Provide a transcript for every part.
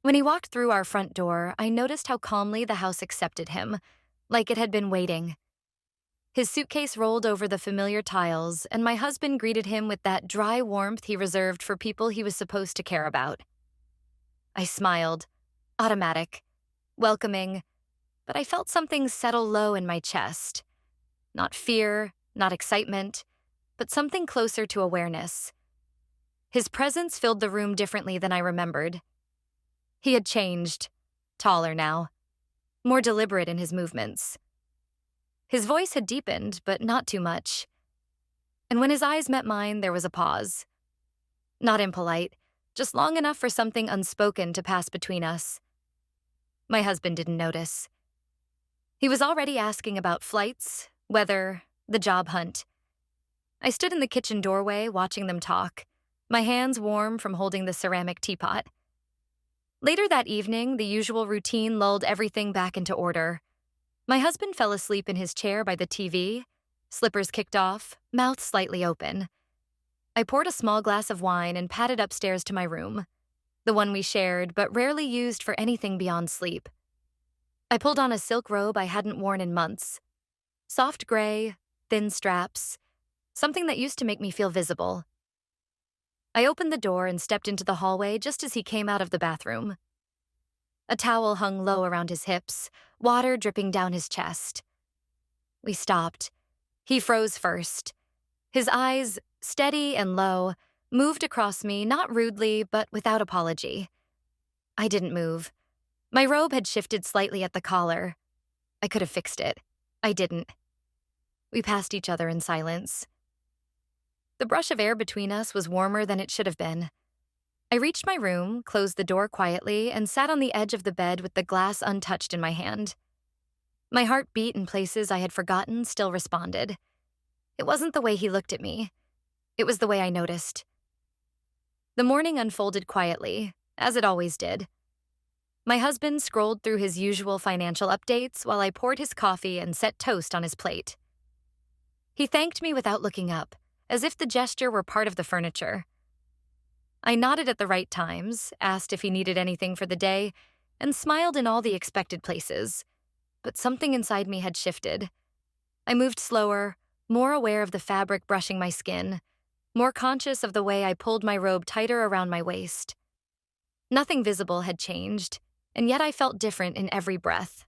When he walked through our front door, I noticed how calmly the house accepted him, like it had been waiting. His suitcase rolled over the familiar tiles, and my husband greeted him with that dry warmth he reserved for people he was supposed to care about. I smiled, automatic, welcoming, but I felt something settle low in my chest. Not fear, not excitement, but something closer to awareness. His presence filled the room differently than I remembered. He had changed, taller now, more deliberate in his movements. His voice had deepened, but not too much. And when his eyes met mine, there was a pause. Not impolite, just long enough for something unspoken to pass between us. My husband didn't notice. He was already asking about flights, weather, the job hunt. I stood in the kitchen doorway watching them talk, my hands warm from holding the ceramic teapot. Later that evening, the usual routine lulled everything back into order. My husband fell asleep in his chair by the TV, slippers kicked off, mouth slightly open. I poured a small glass of wine and padded upstairs to my room, the one we shared but rarely used for anything beyond sleep. I pulled on a silk robe I hadn't worn in months. Soft gray, thin straps, something that used to make me feel visible. I opened the door and stepped into the hallway just as he came out of the bathroom. A towel hung low around his hips, water dripping down his chest. We stopped. He froze first. His eyes, steady and low, moved across me, not rudely, but without apology. I didn't move. My robe had shifted slightly at the collar. I could have fixed it. I didn't. We passed each other in silence. The brush of air between us was warmer than it should have been. I reached my room, closed the door quietly, and sat on the edge of the bed with the glass untouched in my hand. My heart beat in places I had forgotten still responded. It wasn't the way he looked at me. It was the way I noticed. The morning unfolded quietly, as it always did. My husband scrolled through his usual financial updates while I poured his coffee and set toast on his plate. He thanked me without looking up, as if the gesture were part of the furniture. I nodded at the right times, asked if he needed anything for the day, and smiled in all the expected places. But something inside me had shifted. I moved slower, more aware of the fabric brushing my skin, more conscious of the way I pulled my robe tighter around my waist. Nothing visible had changed, and yet I felt different in every breath.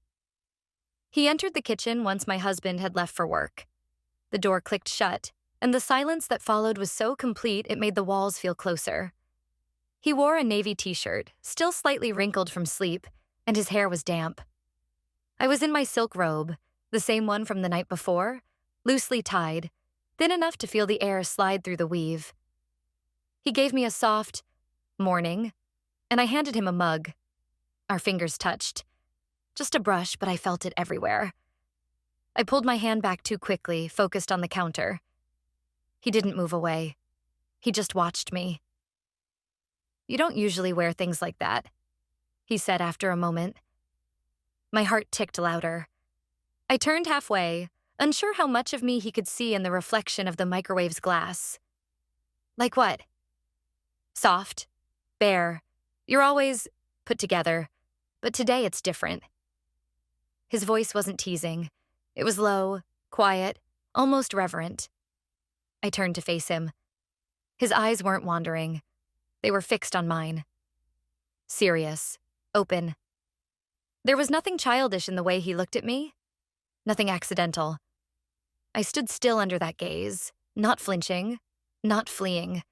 He entered the kitchen once my husband had left for work. The door clicked shut, and the silence that followed was so complete it made the walls feel closer. He wore a navy t-shirt, still slightly wrinkled from sleep, and his hair was damp. I was in my silk robe, the same one from the night before, loosely tied, thin enough to feel the air slide through the weave. He gave me a soft, "Morning," and I handed him a mug. Our fingers touched. Just a brush, but I felt it everywhere. I pulled my hand back too quickly, focused on the counter. He didn't move away. He just watched me. "You don't usually wear things like that," he said after a moment. My heart ticked louder. I turned halfway, unsure how much of me he could see in the reflection of the microwave's glass. "Like what?" "Soft, bare. You're always put together, but today it's different." His voice wasn't teasing. It was low, quiet, almost reverent. I turned to face him. His eyes weren't wandering. They were fixed on mine. Serious, open. There was nothing childish in the way he looked at me. Nothing accidental. I stood still under that gaze, not flinching, not fleeing.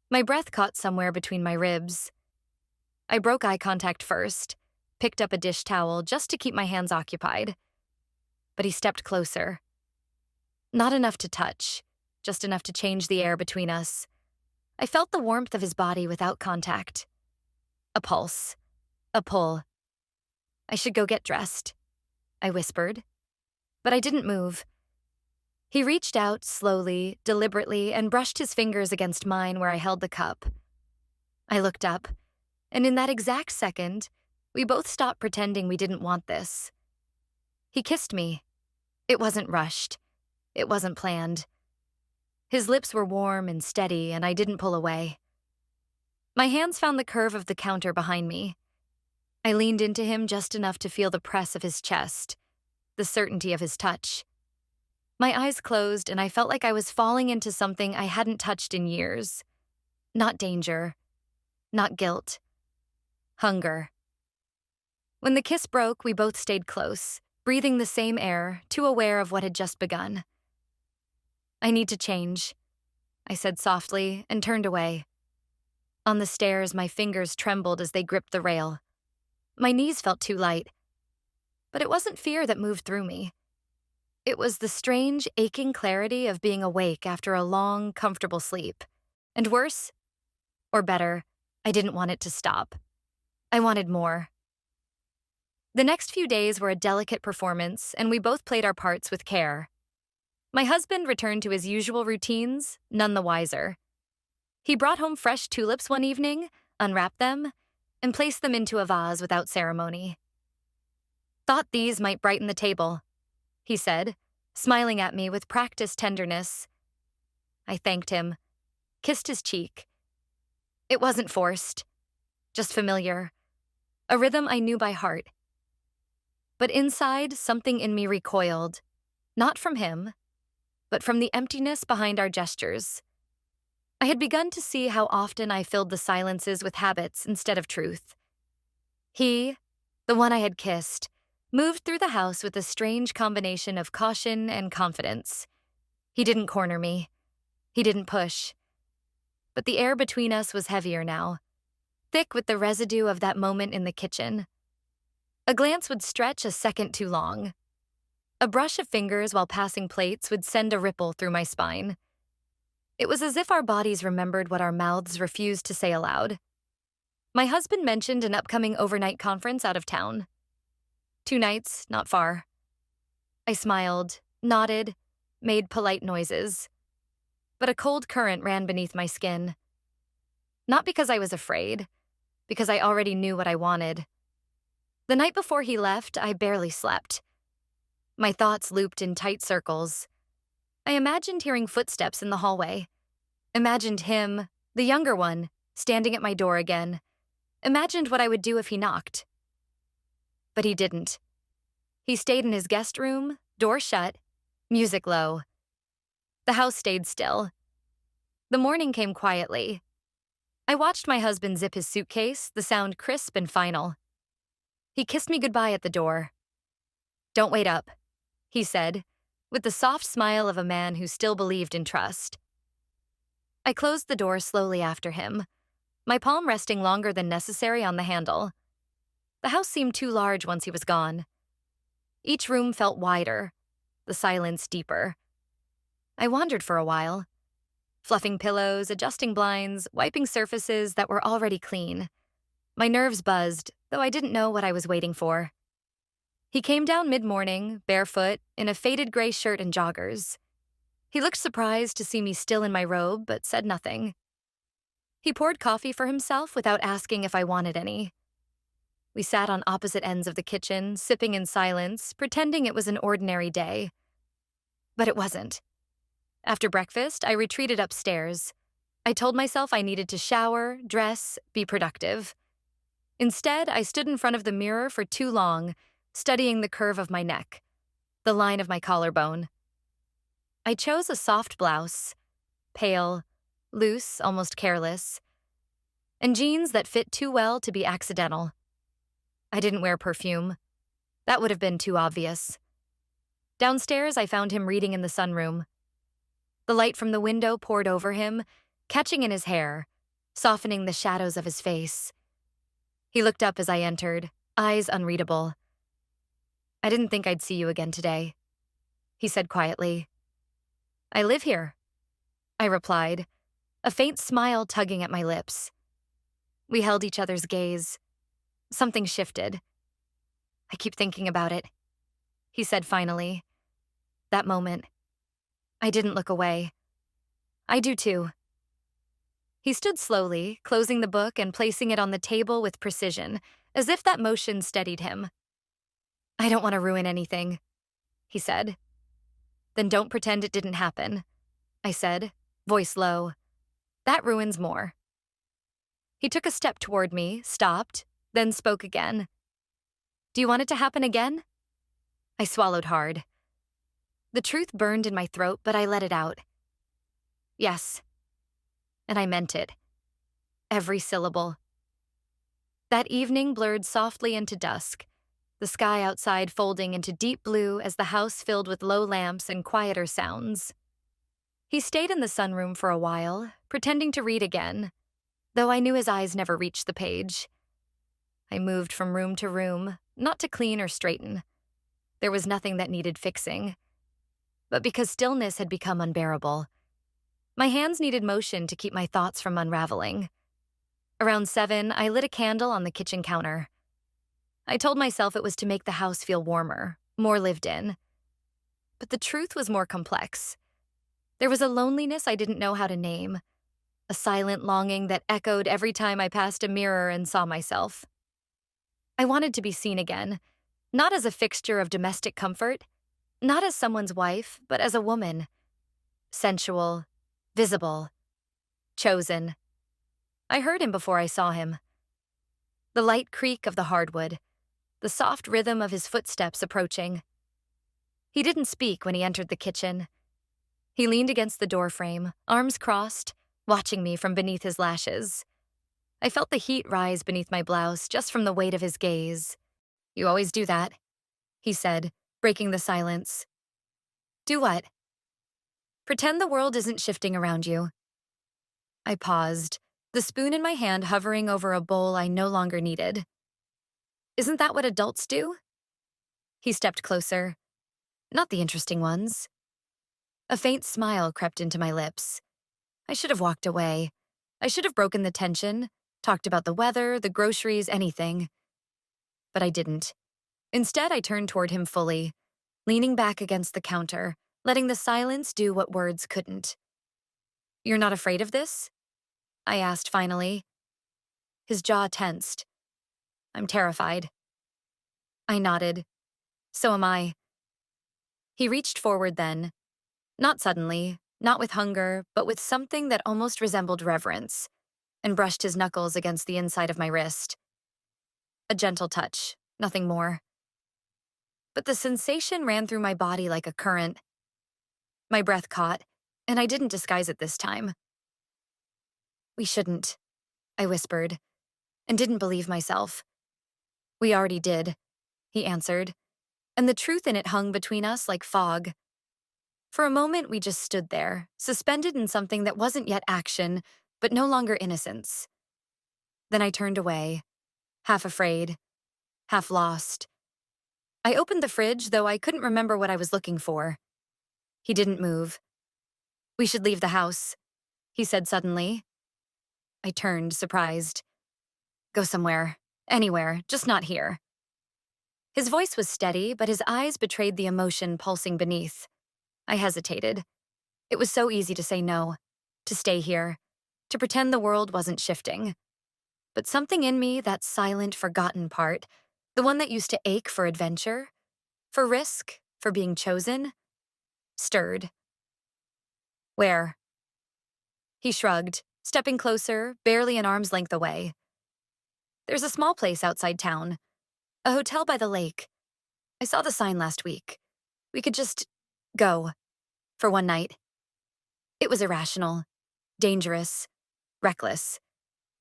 My breath caught somewhere between my ribs. I broke eye contact first, picked up a dish towel just to keep my hands occupied. But he stepped closer. Not enough to touch, just enough to change the air between us. I felt the warmth of his body without contact. A pulse. A pull. "I should go get dressed," I whispered. But I didn't move. He reached out slowly, deliberately, and brushed his fingers against mine where I held the cup. I looked up, and in that exact second, we both stopped pretending we didn't want this. He kissed me. It wasn't rushed. It wasn't planned. His lips were warm and steady, and I didn't pull away. My hands found the curve of the counter behind me. I leaned into him just enough to feel the press of his chest, the certainty of his touch. My eyes closed, and I felt like I was falling into something I hadn't touched in years. Not danger, not guilt, hunger. When the kiss broke, we both stayed close, breathing the same air, too aware of what had just begun. "I need to change," I said softly and turned away. On the stairs, my fingers trembled as they gripped the rail. My knees felt too light. But it wasn't fear that moved through me. It was the strange, aching clarity of being awake after a long, comfortable sleep. And worse, or better, I didn't want it to stop. I wanted more. The next few days were a delicate performance, and we both played our parts with care. My husband returned to his usual routines, none the wiser. He brought home fresh tulips one evening, unwrapped them, and placed them into a vase without ceremony. "Thought these might brighten the table," he said, smiling at me with practiced tenderness. I thanked him, kissed his cheek. It wasn't forced, just familiar, a rhythm I knew by heart. But inside, something in me recoiled, not from him, but from the emptiness behind our gestures. I had begun to see how often I filled the silences with habits instead of truth. He, the one I had kissed, moved through the house with a strange combination of caution and confidence. He didn't corner me. He didn't push. But the air between us was heavier now, thick with the residue of that moment in the kitchen. A glance would stretch a second too long. A brush of fingers while passing plates would send a ripple through my spine. It was as if our bodies remembered what our mouths refused to say aloud. My husband mentioned an upcoming overnight conference out of town. 2 nights, not far. I smiled, nodded, made polite noises. But a cold current ran beneath my skin. Not because I was afraid, because I already knew what I wanted. The night before he left, I barely slept. My thoughts looped in tight circles. I imagined hearing footsteps in the hallway. Imagined him, the younger one, standing at my door again. Imagined what I would do if he knocked. But he didn't. He stayed in his guest room, door shut, music low. The house stayed still. The morning came quietly. I watched my husband zip his suitcase, the sound crisp and final. He kissed me goodbye at the door. "Don't wait up," he said, with the soft smile of a man who still believed in trust. I closed the door slowly after him, my palm resting longer than necessary on the handle. The house seemed too large once he was gone. Each room felt wider, the silence deeper. I wandered for a while, fluffing pillows, adjusting blinds, wiping surfaces that were already clean. My nerves buzzed, though I didn't know what I was waiting for. He came down mid-morning, barefoot, in a faded gray shirt and joggers. He looked surprised to see me still in my robe, but said nothing. He poured coffee for himself without asking if I wanted any. We sat on opposite ends of the kitchen, sipping in silence, pretending it was an ordinary day. But it wasn't. After breakfast, I retreated upstairs. I told myself I needed to shower, dress, be productive. Instead, I stood in front of the mirror for too long, studying the curve of my neck, the line of my collarbone. I chose a soft blouse, pale, loose, almost careless, and jeans that fit too well to be accidental. I didn't wear perfume. That would have been too obvious. Downstairs, I found him reading in the sunroom. The light from the window poured over him, catching in his hair, softening the shadows of his face. He looked up as I entered, eyes unreadable. "I didn't think I'd see you again today," he said quietly. "I live here," I replied, a faint smile tugging at my lips. We held each other's gaze. Something shifted. "I keep thinking about it," he said finally. That moment. I didn't look away. "I do too." He stood slowly, closing the book and placing it on the table with precision, as if that motion steadied him. "I don't want to ruin anything," he said. "Then don't pretend it didn't happen," I said, voice low. "That ruins more." He took a step toward me, stopped, then spoke again. Do you want it to happen again? I swallowed hard. The truth burned in my throat, but I let it out. Yes. And I meant it. Every syllable. That evening blurred softly into dusk, the sky outside folding into deep blue as the house filled with low lamps and quieter sounds. He stayed in the sunroom for a while, pretending to read again, though I knew his eyes never reached the page. I moved from room to room, not to clean or straighten. There was nothing that needed fixing. But because stillness had become unbearable, my hands needed motion to keep my thoughts from unraveling. Around 7, I lit a candle on the kitchen counter. I told myself it was to make the house feel warmer, more lived in. But the truth was more complex. There was a loneliness I didn't know how to name, a silent longing that echoed every time I passed a mirror and saw myself. I wanted to be seen again, not as a fixture of domestic comfort, not as someone's wife, but as a woman. Sensual, visible, chosen. I heard him before I saw him. The light creak of the hardwood, the soft rhythm of his footsteps approaching. He didn't speak when he entered the kitchen. He leaned against the doorframe, arms crossed, watching me from beneath his lashes. I felt the heat rise beneath my blouse just from the weight of his gaze. You always do that, he said, breaking the silence. Do what? Pretend the world isn't shifting around you. I paused, the spoon in my hand hovering over a bowl I no longer needed. Isn't that what adults do? He stepped closer. Not the interesting ones. A faint smile crept into my lips. I should have walked away. I should have broken the tension, talked about the weather, the groceries, anything. But I didn't. Instead, I turned toward him fully, leaning back against the counter, letting the silence do what words couldn't. You're not afraid of this? I asked finally. His jaw tensed. I'm terrified. I nodded. So am I. He reached forward then. Not suddenly, not with hunger, but with something that almost resembled reverence, and brushed his knuckles against the inside of my wrist. A gentle touch, nothing more. But the sensation ran through my body like a current. My breath caught, and I didn't disguise it this time. We shouldn't, I whispered, and didn't believe myself. We already did, he answered, and the truth in it hung between us like fog. For a moment, we just stood there, suspended in something that wasn't yet action, but no longer innocence. Then I turned away, half afraid, half lost. I opened the fridge, though I couldn't remember what I was looking for. He didn't move. We should leave the house, he said suddenly. I turned, surprised. Go somewhere, anywhere, just not here. His voice was steady, but his eyes betrayed the emotion pulsing beneath. I hesitated. It was so easy to say no, to stay here, to pretend the world wasn't shifting. But something in me, that silent, forgotten part, the one that used to ache for adventure, for risk, for being chosen, stirred. Where? He shrugged, stepping closer, barely an arm's length away. There's a small place outside town, a hotel by the lake. I saw the sign last week. We could just go for one night. It was irrational, dangerous, reckless.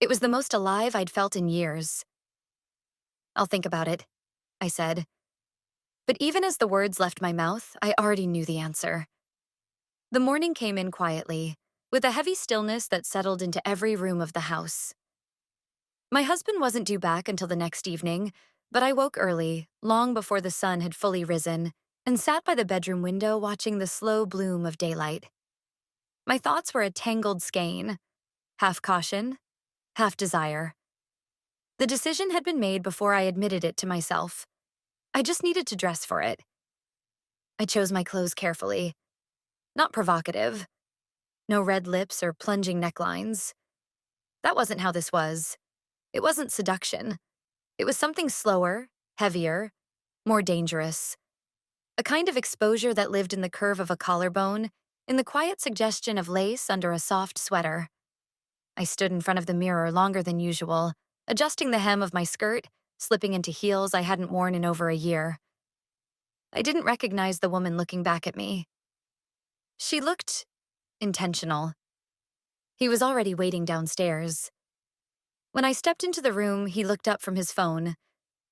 It was the most alive I'd felt in years. I'll think about it, I said. But even as the words left my mouth, I already knew the answer. The morning came in quietly, with a heavy stillness that settled into every room of the house. My husband wasn't due back until the next evening, but I woke early, long before the sun had fully risen, and sat by the bedroom window watching the slow bloom of daylight. My thoughts were a tangled skein, half caution, half desire. The decision had been made before I admitted it to myself. I just needed to dress for it. I chose my clothes carefully. Not provocative. No red lips or plunging necklines. That wasn't how this was. It wasn't seduction. It was something slower, heavier, more dangerous. A kind of exposure that lived in the curve of a collarbone, in the quiet suggestion of lace under a soft sweater. I stood in front of the mirror longer than usual, adjusting the hem of my skirt, slipping into heels I hadn't worn in over a year. I didn't recognize the woman looking back at me. She looked intentional. He was already waiting downstairs. When I stepped into the room, he looked up from his phone,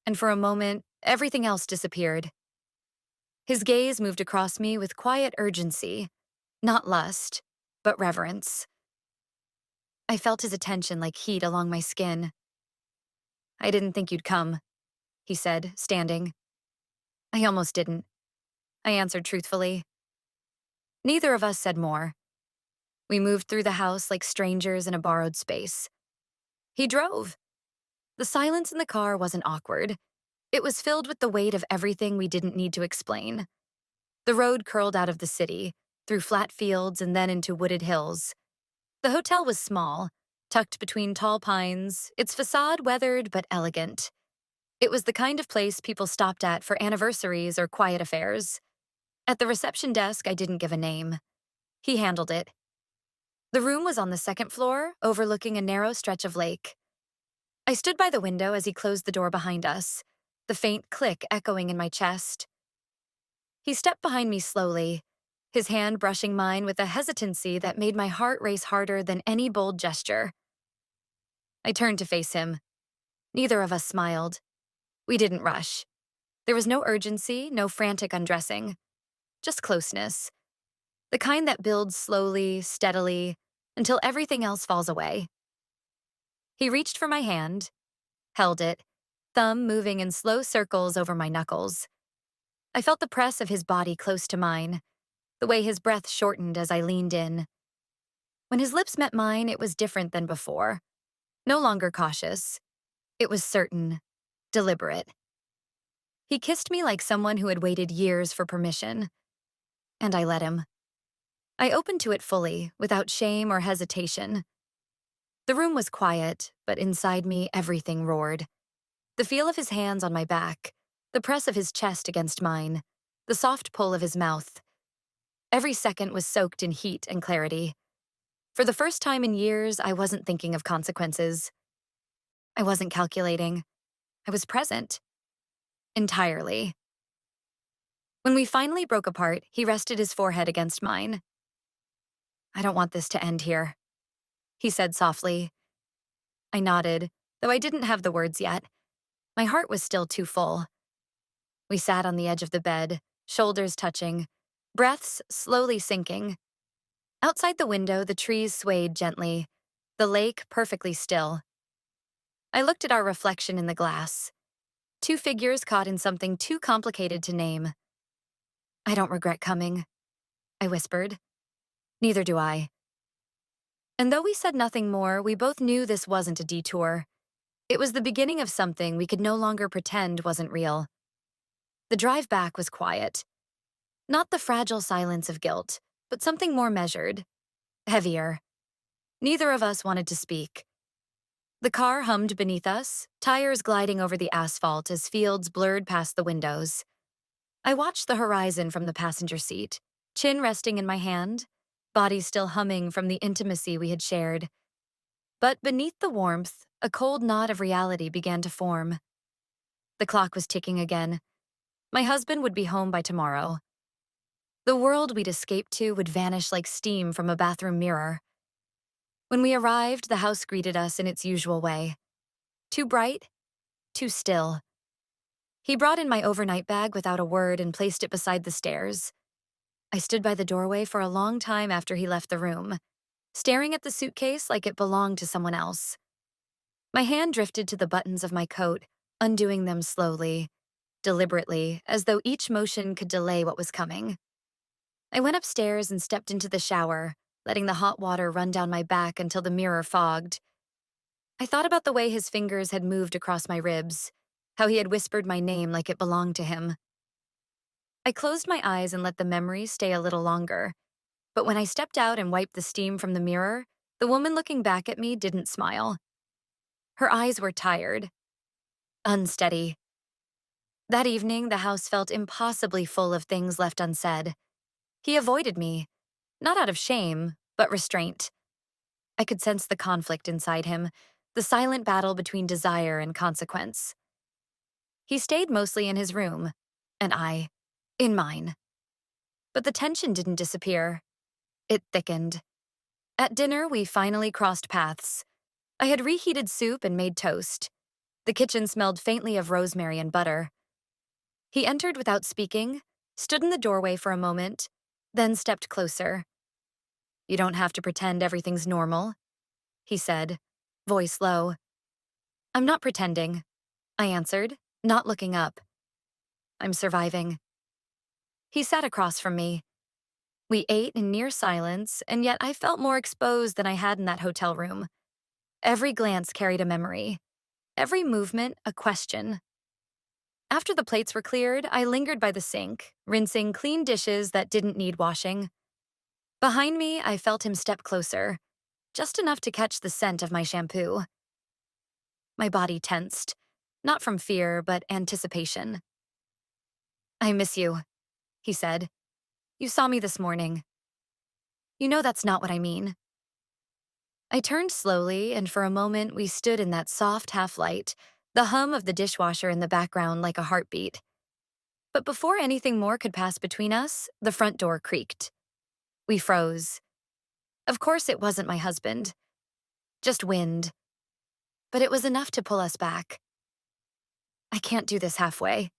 and for a moment, everything else disappeared. His gaze moved across me with quiet urgency, not lust, but reverence. I felt his attention like heat along my skin. "I didn't think you'd come," he said, standing. "I almost didn't," I answered truthfully. Neither of us said more. We moved through the house like strangers in a borrowed space. He drove. The silence in the car wasn't awkward. It was filled with the weight of everything we didn't need to explain. The road curled out of the city, through flat fields and then into wooded hills. The hotel was small, tucked between tall pines, its facade weathered but elegant. It was the kind of place people stopped at for anniversaries or quiet affairs. At the reception desk, I didn't give a name. He handled it. The room was on the second floor, overlooking a narrow stretch of lake. I stood by the window as he closed the door behind us, the faint click echoing in my chest. He stepped behind me slowly, his hand brushing mine with a hesitancy that made my heart race harder than any bold gesture. I turned to face him. Neither of us smiled. We didn't rush. There was no urgency, no frantic undressing. Just closeness. The kind that builds slowly, steadily, until everything else falls away. He reached for my hand, held it, thumb moving in slow circles over my knuckles. I felt the press of his body close to mine, the way his breath shortened as I leaned in. When his lips met mine, it was different than before. No longer cautious. It was certain, deliberate. He kissed me like someone who had waited years for permission. And I let him. I opened to it fully, without shame or hesitation. The room was quiet, but inside me everything roared. The feel of his hands on my back, the press of his chest against mine, the soft pull of his mouth. Every second was soaked in heat and clarity. For the first time in years, I wasn't thinking of consequences. I wasn't calculating. I was present. Entirely. When we finally broke apart, he rested his forehead against mine. "I don't want this to end here," he said softly. I nodded, though I didn't have the words yet. My heart was still too full. We sat on the edge of the bed, shoulders touching, breaths slowly sinking. Outside the window, the trees swayed gently, the lake perfectly still. I looked at our reflection in the glass. Two figures caught in something too complicated to name. "I don't regret coming," I whispered. "Neither do I." And though we said nothing more, we both knew this wasn't a detour. It was the beginning of something we could no longer pretend wasn't real. The drive back was quiet. Not the fragile silence of guilt, but something more measured, heavier. Neither of us wanted to speak. The car hummed beneath us, tires gliding over the asphalt as fields blurred past the windows. I watched the horizon from the passenger seat, chin resting in my hand, body still humming from the intimacy we had shared. But beneath the warmth, a cold knot of reality began to form. The clock was ticking again. My husband would be home by tomorrow. The world we'd escaped to would vanish like steam from a bathroom mirror. When we arrived, the house greeted us in its usual way. Too bright, too still. He brought in my overnight bag without a word and placed it beside the stairs. I stood by the doorway for a long time after he left the room, staring at the suitcase like it belonged to someone else. My hand drifted to the buttons of my coat, undoing them slowly, deliberately, as though each motion could delay what was coming. I went upstairs and stepped into the shower, letting the hot water run down my back until the mirror fogged. I thought about the way his fingers had moved across my ribs, how he had whispered my name like it belonged to him. I closed my eyes and let the memory stay a little longer, but when I stepped out and wiped the steam from the mirror, the woman looking back at me didn't smile. Her eyes were tired, unsteady. That evening, the house felt impossibly full of things left unsaid. He avoided me, not out of shame, but restraint. I could sense the conflict inside him, the silent battle between desire and consequence. He stayed mostly in his room, and I, in mine. But the tension didn't disappear. It thickened. At dinner, we finally crossed paths. I had reheated soup and made toast. The kitchen smelled faintly of rosemary and butter. He entered without speaking, stood in the doorway for a moment, then stepped closer. "You don't have to pretend everything's normal," he said, voice low. "I'm not pretending," I answered, not looking up. "I'm surviving." He sat across from me. We ate in near silence, and yet I felt more exposed than I had in that hotel room. Every glance carried a memory. Every movement, a question. After the plates were cleared, I lingered by the sink, rinsing clean dishes that didn't need washing. Behind me, I felt him step closer, just enough to catch the scent of my shampoo. My body tensed, not from fear, but anticipation. "I miss you," he said. "You saw me this morning. You know that's not what I mean." I turned slowly, and for a moment we stood in that soft half-light, the hum of the dishwasher in the background like a heartbeat. But before anything more could pass between us, the front door creaked. We froze. Of course it wasn't my husband. Just wind. But it was enough to pull us back. "I can't do this halfway,"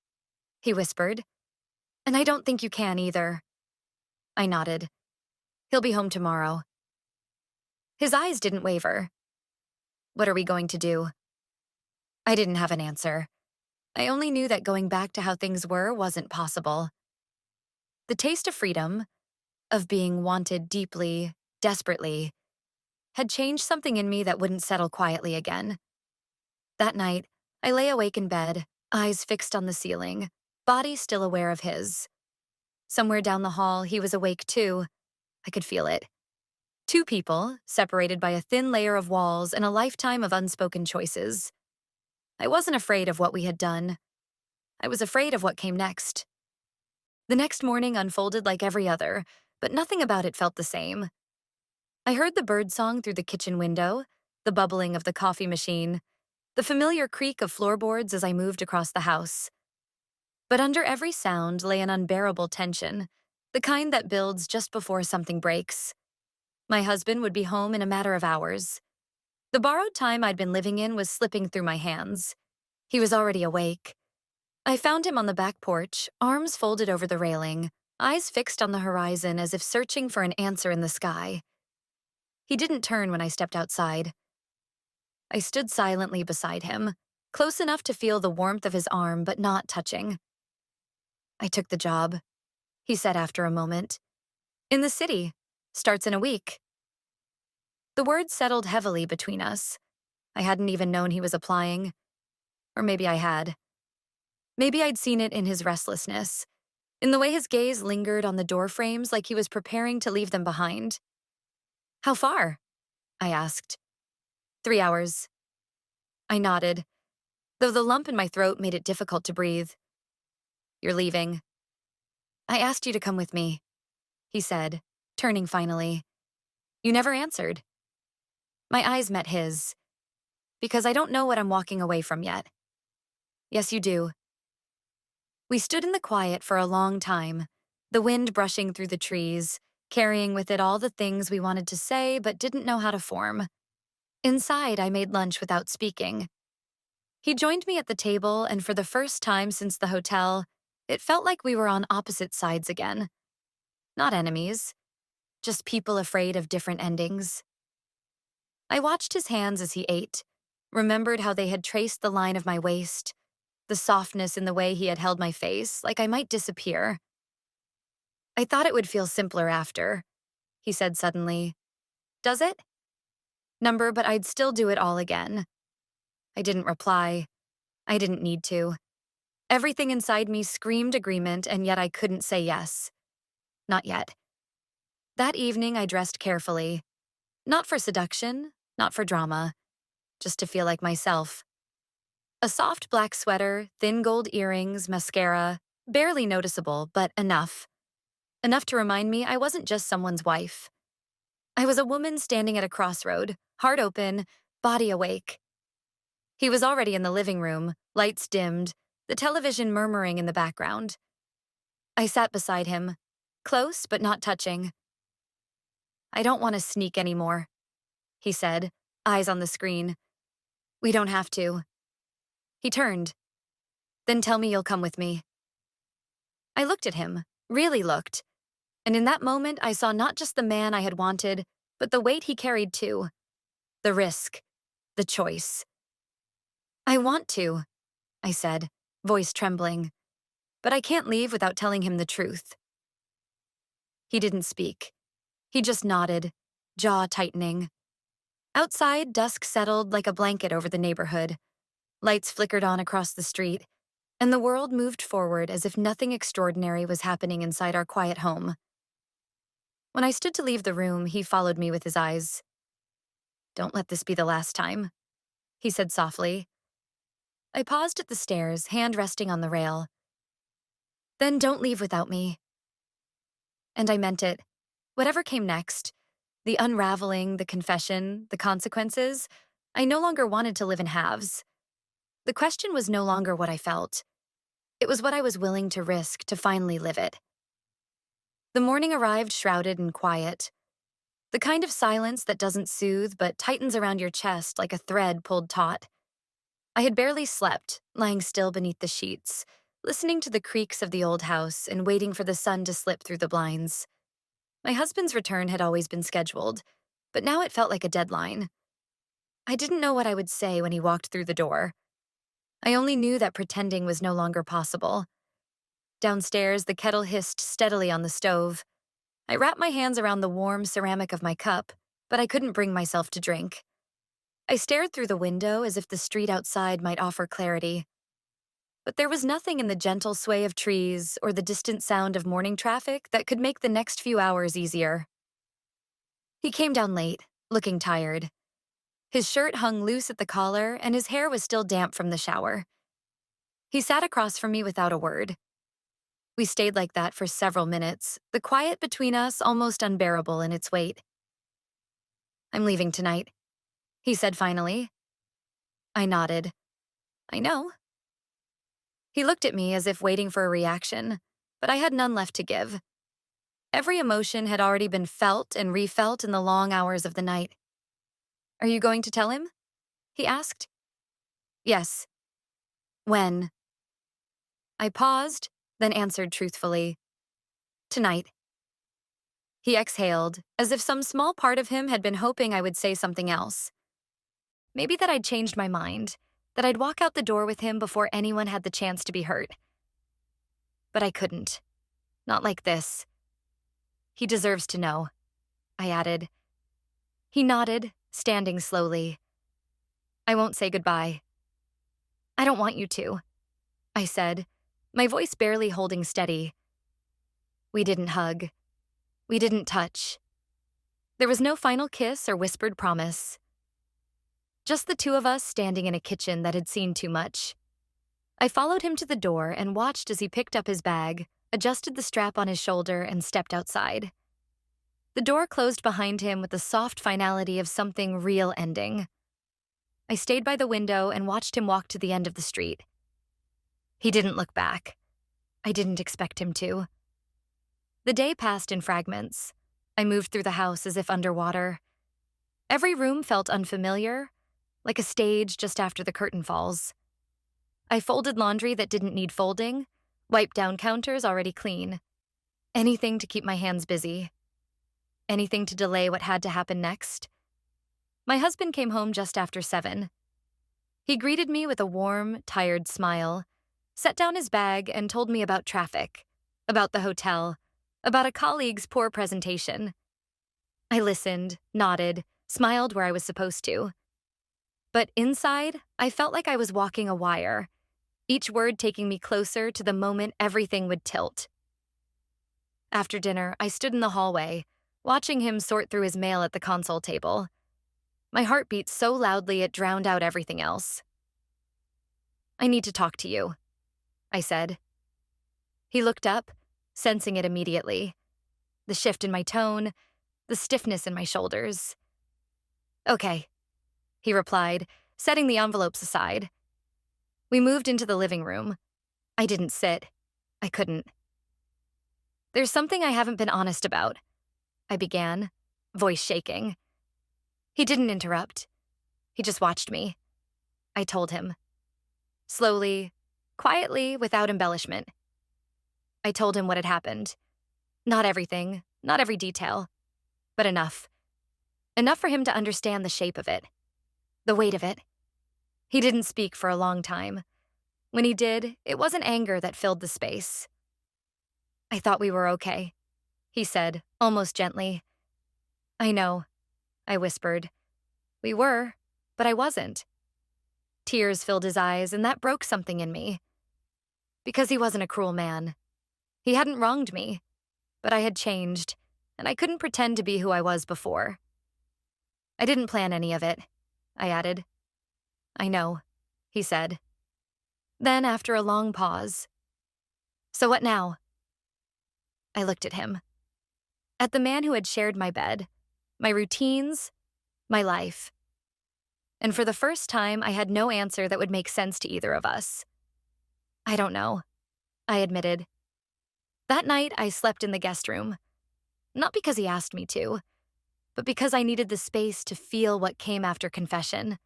he whispered. "And I don't think you can either." I nodded. "He'll be home tomorrow." His eyes didn't waver. "What are we going to do?" I didn't have an answer. I only knew that going back to how things were wasn't possible. The taste of freedom, of being wanted deeply, desperately, had changed something in me that wouldn't settle quietly again. That night, I lay awake in bed, eyes fixed on the ceiling, body still aware of his. Somewhere down the hall, he was awake too. I could feel it. Two people, separated by a thin layer of walls and a lifetime of unspoken choices. I wasn't afraid of what we had done. I was afraid of what came next. The next morning unfolded like every other, but nothing about it felt the same. I heard the birdsong through the kitchen window, the bubbling of the coffee machine, the familiar creak of floorboards as I moved across the house. But under every sound lay an unbearable tension, the kind that builds just before something breaks. My husband would be home in a matter of hours. The borrowed time I'd been living in was slipping through my hands. He was already awake. I found him on the back porch, arms folded over the railing, eyes fixed on the horizon as if searching for an answer in the sky. He didn't turn when I stepped outside. I stood silently beside him, close enough to feel the warmth of his arm but not touching. "I took the job," he said after a moment. "In the city. Starts in a week." The words settled heavily between us. I hadn't even known he was applying. Or maybe I had. Maybe I'd seen it in his restlessness, in the way his gaze lingered on the door frames like he was preparing to leave them behind. "How far?" I asked. 3 hours. I nodded, though the lump in my throat made it difficult to breathe. "You're leaving." "I asked you to come with me," he said, turning finally. "You never answered." My eyes met his. "Because I don't know what I'm walking away from yet." "Yes, you do." We stood in the quiet for a long time, the wind brushing through the trees, carrying with it all the things we wanted to say but didn't know how to form. Inside, I made lunch without speaking. He joined me at the table, and for the first time since the hotel, it felt like we were on opposite sides again. Not enemies, just people afraid of different endings. I watched his hands as he ate, remembered how they had traced the line of my waist, the softness in the way he had held my face, like I might disappear. "I thought it would feel simpler after," he said suddenly. "Does it?" "Number, but I'd still do it all again." I didn't reply. I didn't need to. Everything inside me screamed agreement, and yet I couldn't say yes. Not yet. That evening, I dressed carefully. Not for seduction, not for drama, just to feel like myself. A soft black sweater, thin gold earrings, mascara, barely noticeable, but enough. Enough to remind me I wasn't just someone's wife. I was a woman standing at a crossroad, heart open, body awake. He was already in the living room, lights dimmed, the television murmuring in the background. I sat beside him, close but not touching. "I don't want to sneak anymore," he said, eyes on the screen. "We don't have to." He turned. "Then tell me you'll come with me." I looked at him, really looked, and in that moment I saw not just the man I had wanted, but the weight he carried too. The risk. The choice. "I want to," I said, voice trembling, "but I can't leave without telling him the truth." He didn't speak. He just nodded, jaw tightening. Outside, dusk settled like a blanket over the neighborhood. Lights flickered on across the street, and the world moved forward as if nothing extraordinary was happening inside our quiet home. When I stood to leave the room, he followed me with his eyes. "Don't let this be the last time," he said softly. I paused at the stairs, hand resting on the rail. "Then don't leave without me." And I meant it. Whatever came next, the unraveling, the confession, the consequences, I no longer wanted to live in halves. The question was no longer what I felt. It was what I was willing to risk to finally live it. The morning arrived shrouded in quiet. The kind of silence that doesn't soothe but tightens around your chest like a thread pulled taut. I had barely slept, lying still beneath the sheets, listening to the creaks of the old house and waiting for the sun to slip through the blinds. My husband's return had always been scheduled, but now it felt like a deadline. I didn't know what I would say when he walked through the door. I only knew that pretending was no longer possible. Downstairs, the kettle hissed steadily on the stove. I wrapped my hands around the warm ceramic of my cup, but I couldn't bring myself to drink. I stared through the window as if the street outside might offer clarity. But there was nothing in the gentle sway of trees or the distant sound of morning traffic that could make the next few hours easier. He came down late, looking tired. His shirt hung loose at the collar, and his hair was still damp from the shower. He sat across from me without a word. We stayed like that for several minutes, the quiet between us almost unbearable in its weight. "I'm leaving tonight," he said finally. I nodded. "I know." He looked at me as if waiting for a reaction, but I had none left to give. Every emotion had already been felt and refelt in the long hours of the night. "Are you going to tell him?" he asked. "Yes." "When?" I paused, then answered truthfully. "Tonight." He exhaled, as if some small part of him had been hoping I would say something else. Maybe that I'd changed my mind, that I'd walk out the door with him before anyone had the chance to be hurt. But I couldn't. Not like this. "He deserves to know," I added. He nodded, standing slowly. "I won't say goodbye." "I don't want you to," I said, my voice barely holding steady. We didn't hug. We didn't touch. There was no final kiss or whispered promise. Just the two of us standing in a kitchen that had seen too much. I followed him to the door and watched as he picked up his bag, adjusted the strap on his shoulder, and stepped outside. The door closed behind him with the soft finality of something real ending. I stayed by the window and watched him walk to the end of the street. He didn't look back. I didn't expect him to. The day passed in fragments. I moved through the house as if underwater. Every room felt unfamiliar, like a stage just after the curtain falls. I folded laundry that didn't need folding, wiped down counters already clean. Anything to keep my hands busy. Anything to delay what had to happen next. My husband came home just after 7. He greeted me with a warm, tired smile, set down his bag, and told me about traffic, about the hotel, about a colleague's poor presentation. I listened, nodded, smiled where I was supposed to. But inside, I felt like I was walking a wire, each word taking me closer to the moment everything would tilt. After dinner, I stood in the hallway, watching him sort through his mail at the console table. My heart beat so loudly it drowned out everything else. "I need to talk to you," I said. He looked up, sensing it immediately. The shift in my tone, the stiffness in my shoulders. "Okay," he replied, setting the envelopes aside. We moved into the living room. I didn't sit. I couldn't. "There's something I haven't been honest about," I began, voice shaking. He didn't interrupt. He just watched me. I told him. Slowly, quietly, without embellishment. I told him what had happened. Not everything, not every detail, but enough. Enough for him to understand the shape of it, the weight of it. He didn't speak for a long time. When he did, it wasn't anger that filled the space. "I thought we were okay," he said, almost gently. "I know," I whispered. "We were, but I wasn't." Tears filled his eyes, and that broke something in me. Because he wasn't a cruel man. He hadn't wronged me, but I had changed, and I couldn't pretend to be who I was before. "I didn't plan any of it," I added. "I know," he said. Then, after a long pause, "So what now?" I looked at him. At the man who had shared my bed, my routines, my life. And for the first time, I had no answer that would make sense to either of us. "I don't know," I admitted. That night, I slept in the guest room. Not because he asked me to, but because I needed the space to feel what came after confession.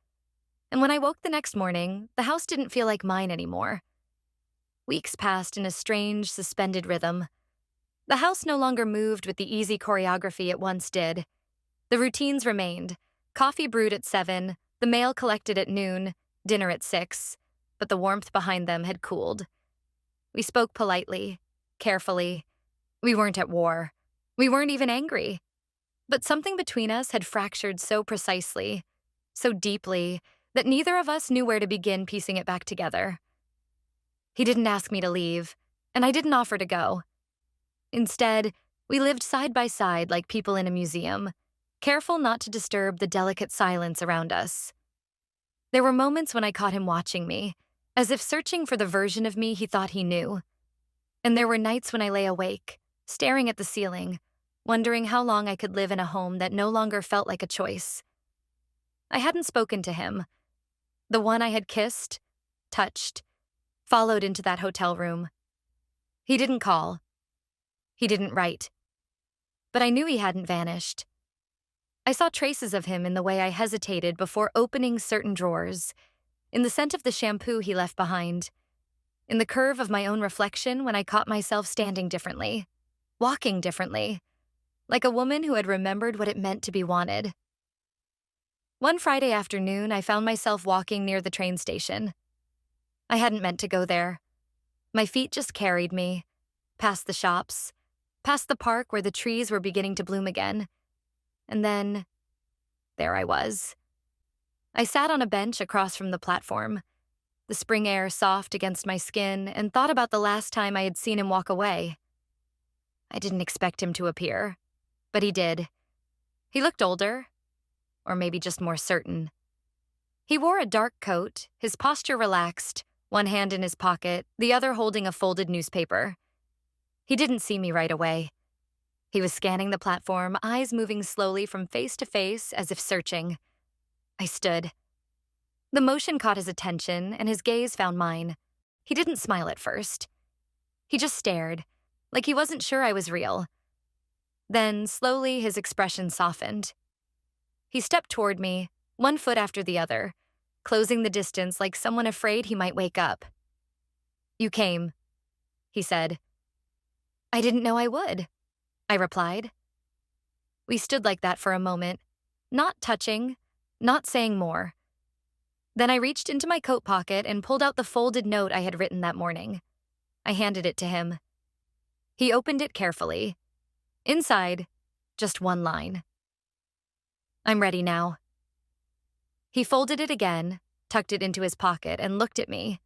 And when I woke the next morning, the house didn't feel like mine anymore. Weeks passed in a strange, suspended rhythm. The house no longer moved with the easy choreography it once did. The routines remained. Coffee brewed at 7, the mail collected at noon, dinner at 6, but the warmth behind them had cooled. We spoke politely, carefully. We weren't at war. We weren't even angry. But something between us had fractured so precisely, so deeply, that neither of us knew where to begin piecing it back together. He didn't ask me to leave, and I didn't offer to go. Instead, we lived side by side like people in a museum, careful not to disturb the delicate silence around us. There were moments when I caught him watching me, as if searching for the version of me he thought he knew. And there were nights when I lay awake, staring at the ceiling, wondering how long I could live in a home that no longer felt like a choice. I hadn't spoken to him. The one I had kissed, touched, followed into that hotel room. He didn't call. He didn't write. But I knew he hadn't vanished. I saw traces of him in the way I hesitated before opening certain drawers, in the scent of the shampoo he left behind, in the curve of my own reflection when I caught myself standing differently, walking differently, like a woman who had remembered what it meant to be wanted. One Friday afternoon, I found myself walking near the train station. I hadn't meant to go there. My feet just carried me, past the shops, past the park where the trees were beginning to bloom again. And then, there I was. I sat on a bench across from the platform, the spring air soft against my skin, and thought about the last time I had seen him walk away. I didn't expect him to appear, but he did. He looked older, or maybe just more certain. He wore a dark coat, his posture relaxed, one hand in his pocket, the other holding a folded newspaper. He didn't see me right away. He was scanning the platform, eyes moving slowly from face to face as if searching. I stood. The motion caught his attention, and his gaze found mine. He didn't smile at first. He just stared, like he wasn't sure I was real. Then, slowly, his expression softened. He stepped toward me, one foot after the other, closing the distance like someone afraid he might wake up. "You came," he said. "I didn't know I would," I replied. We stood like that for a moment, not touching, not saying more. Then I reached into my coat pocket and pulled out the folded note I had written that morning. I handed it to him. He opened it carefully. Inside, just one line. "I'm ready now." He folded it again, tucked it into his pocket, and looked at me.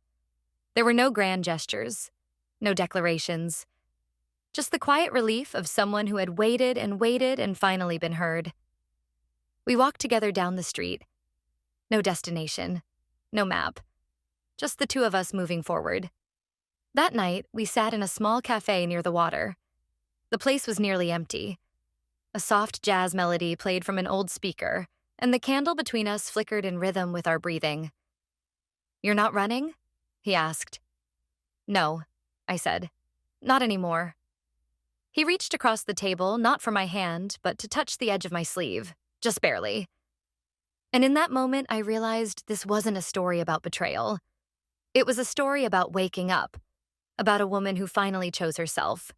There were no grand gestures, no declarations, just the quiet relief of someone who had waited and finally been heard. We walked together down the street. No destination, no map, just the two of us moving forward. That night, we sat in a small cafe near the water. The place was nearly empty. A soft jazz melody played from an old speaker, and the candle between us flickered in rhythm with our breathing. "You're not running?" he asked. "No," I said. "Not anymore." He reached across the table, not for my hand, but to touch the edge of my sleeve, just barely. And in that moment, I realized this wasn't a story about betrayal. It was a story about waking up, about a woman who finally chose herself,